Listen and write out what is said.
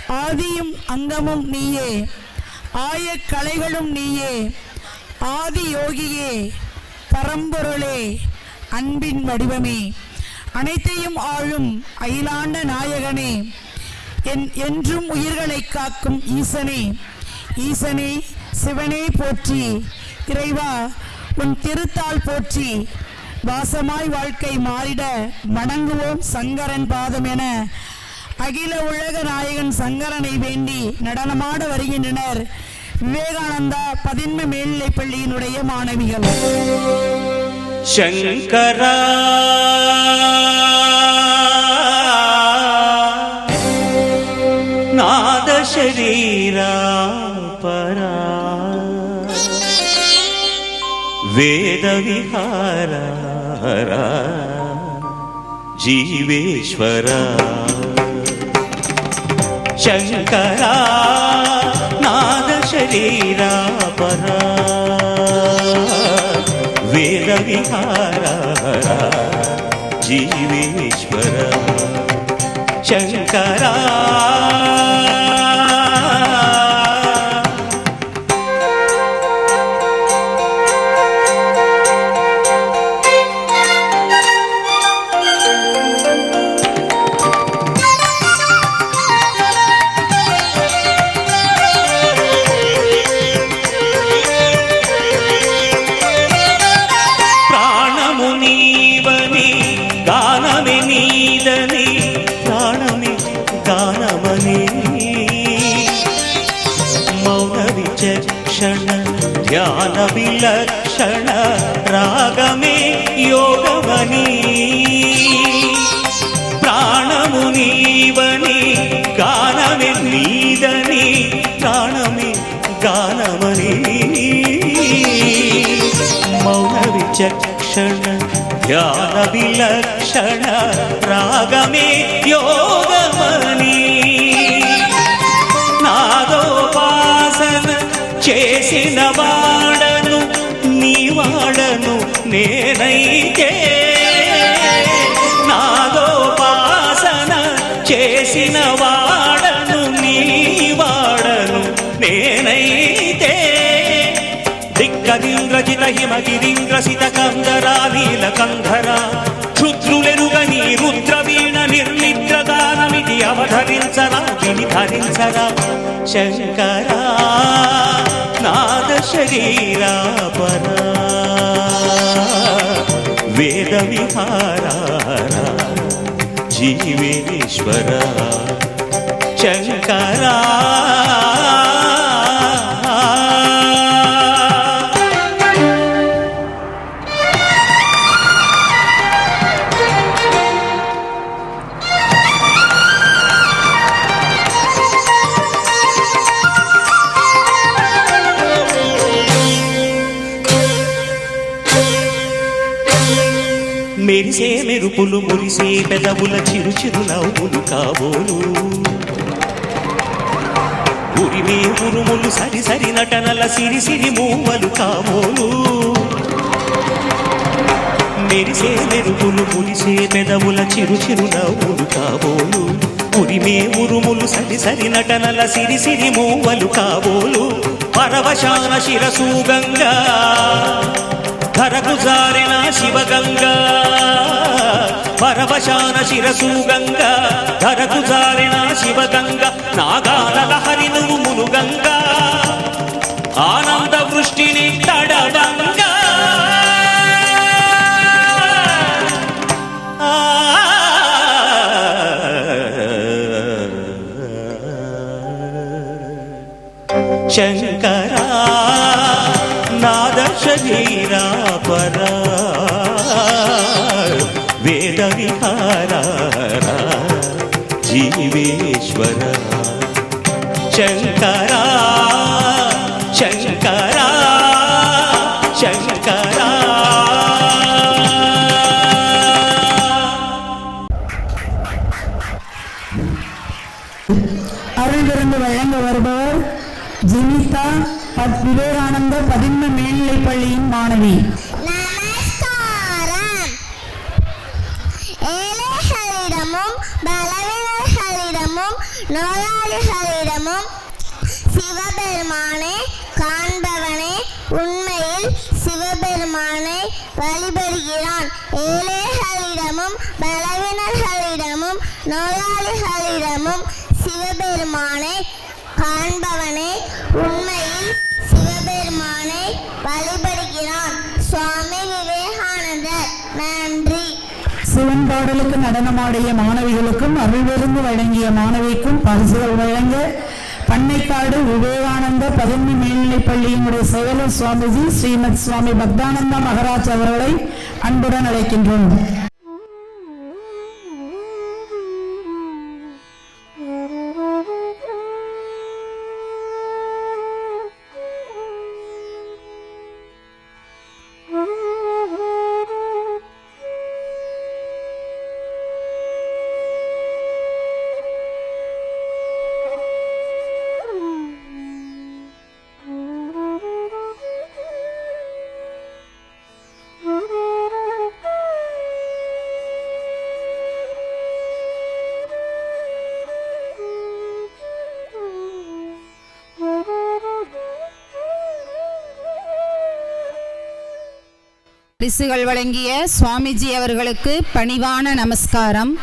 ஆதியும் அங்கமும் நீயே, ஆய கலைகளும் நீயே, ஆதி யோகியே, பரம்பொருளே, அன்பின் வடிவமே, அனைத்தையும் ஆளும் அயிலாண்ட நாயகனே, என்றும் உயிர்களை காக்கும் ஈசனே, ஈசனே சிவனே போற்றி. இறைவா உன் திருத்தால் போற்றி. வாசமாய் வாழ்க்கை மாறிட வணங்குவோம் சங்கரன் பாதம் என அகில உலக நாயகன் சங்கரனை வேண்டி நடனமாட வருகின்றனர் விவேகானந்தா 11 மேல்நிலைப் பள்ளியினுடைய மாணவிகள். சங்கரா நாத சரீரா பரா வேத விஹாரா ஜீவேஸ்வரா. शंकरा नाद शरीरा परा वेद विहारा जीवेश्वरा. शंकरा ध्यान विलक्षण रागमे योगमनी प्राणमुनीवनी गानमे नीदनी प्राणमे गानमनी मौन विचक्षण ध्यान विलक्षण रागमे योगमनी नादोपासन చేసిన వాడను నీ వాడను నేనైతే నాదోపాసన చేసిన వాడను నీ వాడను నేనైతే దిక్కదింద్రజిత హిమగిరింద్రసిత కందరా నీలకంధరా క్షుద్రులెరుగని రుద్రవీణ నిర్నిద్రదానమిది అవధరించరా విని ధరించరా. శంకరా नाद शरीरा परा वेद विहारा जीवेश्वरा. शंकरा మెరిసే మెరుపులు మురిసే పెదవుల చిరు చిరు నవ్వులు కాబోలు ఉరిమే ఉరుములు సరి సరి నటనల సిరి సిరి మూవలు కాబోలు. మెరిసే మెరుపులు మురిసే పెదవుల చిరు చిరు నవ్వులు కాబోలు ఉరిమే ఉరుములు సరి సరి నటనల సిరి సిరి మూవలు కాబోలు. పరవశాన శిరసు గంగా ధరకు జారిన శివగంగా పరవశాన శిరసు గంగా ధరకు జారిన శివగంగా నాగాల లహరి నువ్వు మునుగంగా ఆనంద వృష్టిని తడవంగా శంకరా नाद शरीरा परा वेद विहारा जीवेश्वरा. शंकरा शंकरा शंकरा. அருள் விருந்து வழங்க வருபவர் ஜெனிதா விவேகானந்தா 11 மேல்நிலைப் பள்ளியின் மாணவி. நமஸ்காரம். ஏழைகளிடமும் பலவீனர்களிடமும் நோயாளிகளிடமும் சிவபெருமானை காண்பவனே உண்மையில் சிவபெருமானை வழிபடுகிறான். ஏழைகளிடமும் பலவீனர்களிடமும் நோயாளிகளிடமும் சிவபெருமானை காண்பவனே உண்மையில் சிவபெருமானை வழிபடுகிறான். சுவாமி விவேகானந்தர். நன்றி. சிவன் பாடலுக்கு நடனமாடிய மாணவிகளுக்கும் அருள்விருந்து வழங்கிய மாணவிக்கும் பரிசுகள் வழங்க பண்ணைக்காடு விவேகானந்த 11 மேல்நிலைப் பள்ளியினுடைய செயலர் சுவாமிஜி ஸ்ரீமத் சுவாமி பக்தானந்தா மகராஜ் அவர்களை அன்புடன் அழைக்கின்றோம். பரிசுகள் வழங்கிய சுவாமிஜி அவர்களுக்கு பணிவான நமஸ்காரம்.